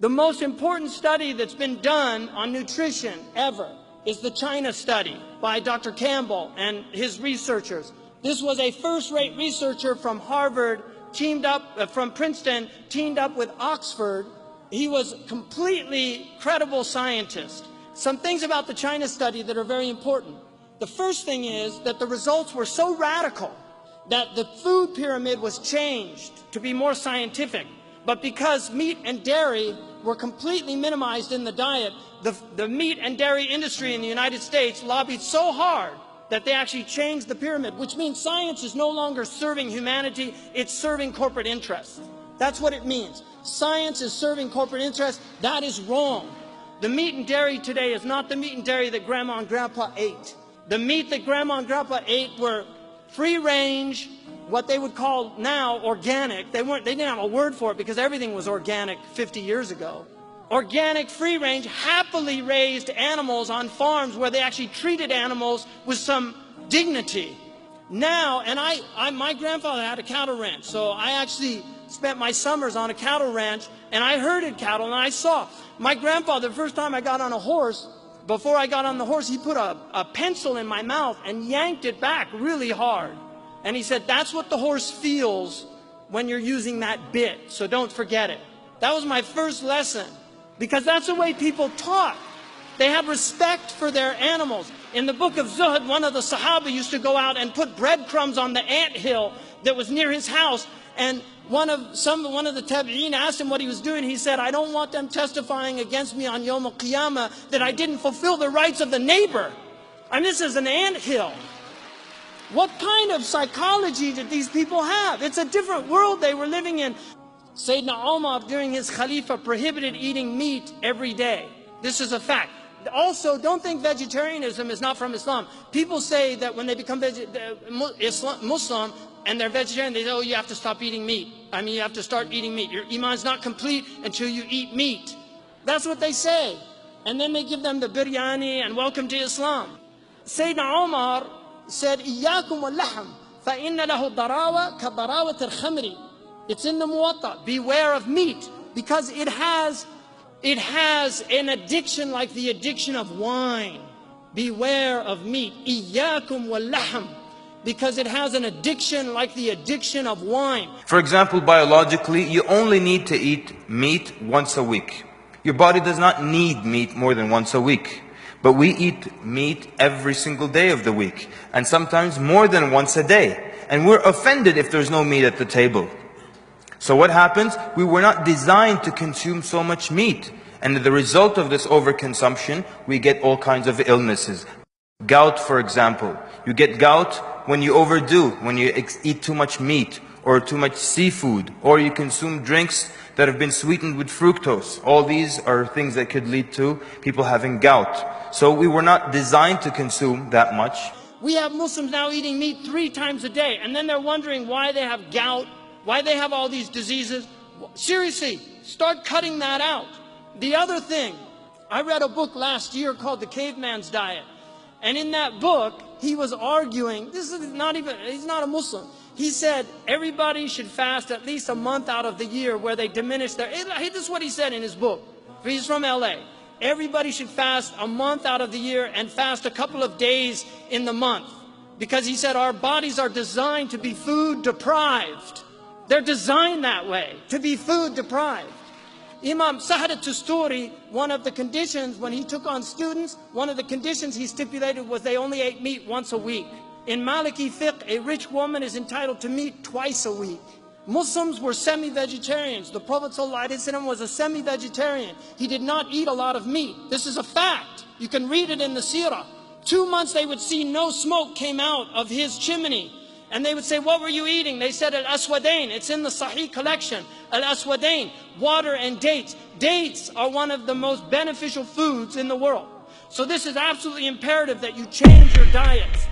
The most important study that's been done on nutrition ever is the China study by Dr. Campbell and his researchers. This was a first-rate researcher from Harvard, from Princeton, teamed up with Oxford. He was a completely credible scientist. Some things about the China study that are very important. The first thing is that the results were so radical that the food pyramid was changed to be more scientific. But because meat and dairy were completely minimized in the diet, the meat and dairy industry in the United States lobbied so hard that they actually changed the pyramid, which means science is no longer serving humanity, it's serving corporate interests. That's what it means. Science is serving corporate interests. That is wrong. The meat and dairy today is not the meat and dairy that Grandma and Grandpa ate. The meat that Grandma and Grandpa ate were free range, what they would call now organic. They didn't have a word for it because everything was organic 50 years ago. Organic, free range, happily raised animals on farms where they actually treated animals with some dignity. Now, and my grandfather had a cattle ranch, so I actually spent my summers on a cattle ranch, and I herded cattle, and I saw my grandfather, the first time I got on a horse, before I got on the horse, he put a pencil in my mouth and yanked it back really hard. And he said, that's what the horse feels when you're using that bit, so don't forget it. That was my first lesson, because that's the way people taught. They had respect for their animals. In the book of Zuhd, one of the Sahaba used to go out and put breadcrumbs on the anthill that was near his house, and one of the Tabi'een asked him what he was doing. He said, I don't want them testifying against me on Yawm al-Qiyamah that I didn't fulfill the rights of the neighbor. And this is an anthill. What kind of psychology did these people have? It's a different world they were living in. Sayyidina Umar, during his Khalifa, prohibited eating meat every day. This is a fact. Also, don't think vegetarianism is not from Islam. People say that when they become Muslim and they're vegetarian, they say, oh, you have to stop eating meat. I mean, you have to start eating meat. Your iman is not complete until you eat meat. That's what they say. And then they give them the biryani and welcome to Islam. Sayyidina Umar said, إِيَّاكُمْ وَاللَّحْمِ فَإِنَّ لَهُ ضَرَاوَةً كَضَرَاوَةِ الْخَمْرِ. It's in the Muwatta. Beware of meat, because it has an addiction like the addiction of wine. Beware of meat. إِيَّاكُمْ وَاللَّحْمِ. Because it has an addiction like the addiction of wine. For example, biologically, you only need to eat meat once a week. Your body does not need meat more than once a week. But we eat meat every single day of the week, and sometimes more than once a day. And we're offended if there's no meat at the table. So what happens? We were not designed to consume so much meat. And the result of this overconsumption, we get all kinds of illnesses. Gout, for example. You get gout when you overdo, when you eat too much meat, or too much seafood, or you consume drinks that have been sweetened with fructose. All these are things that could lead to people having gout. So we were not designed to consume that much. We have Muslims now eating meat 3 times a day, and then they're wondering why they have gout, why they have all these diseases. Seriously, start cutting that out. The other thing, I read a book last year called The Caveman's Diet. And in that book, he was arguing, he's not a Muslim. He said everybody should fast at least a month out of the year where they diminish their, this is what he said in his book. He's from LA. Everybody should fast a month out of the year and fast a couple of days in the month. Because he said our bodies are designed to be food deprived. They're designed that way, to be food deprived. Imam Sahar al-Tusturi, one of the conditions when he took on students, one of the conditions he stipulated was they only ate meat once a week. In Maliki fiqh, a rich woman is entitled to meat twice a week. Muslims were semi-vegetarians. The Prophet ﷺ was a semi-vegetarian. He did not eat a lot of meat. This is a fact. You can read it in the seerah. 2 months they would see no smoke came out of his chimney. And they would say, what were you eating? They said, al-aswadain. It's in the Sahih collection. Al-aswadain, water and dates. Dates are one of the most beneficial foods in the world. So this is absolutely imperative that you change your diets.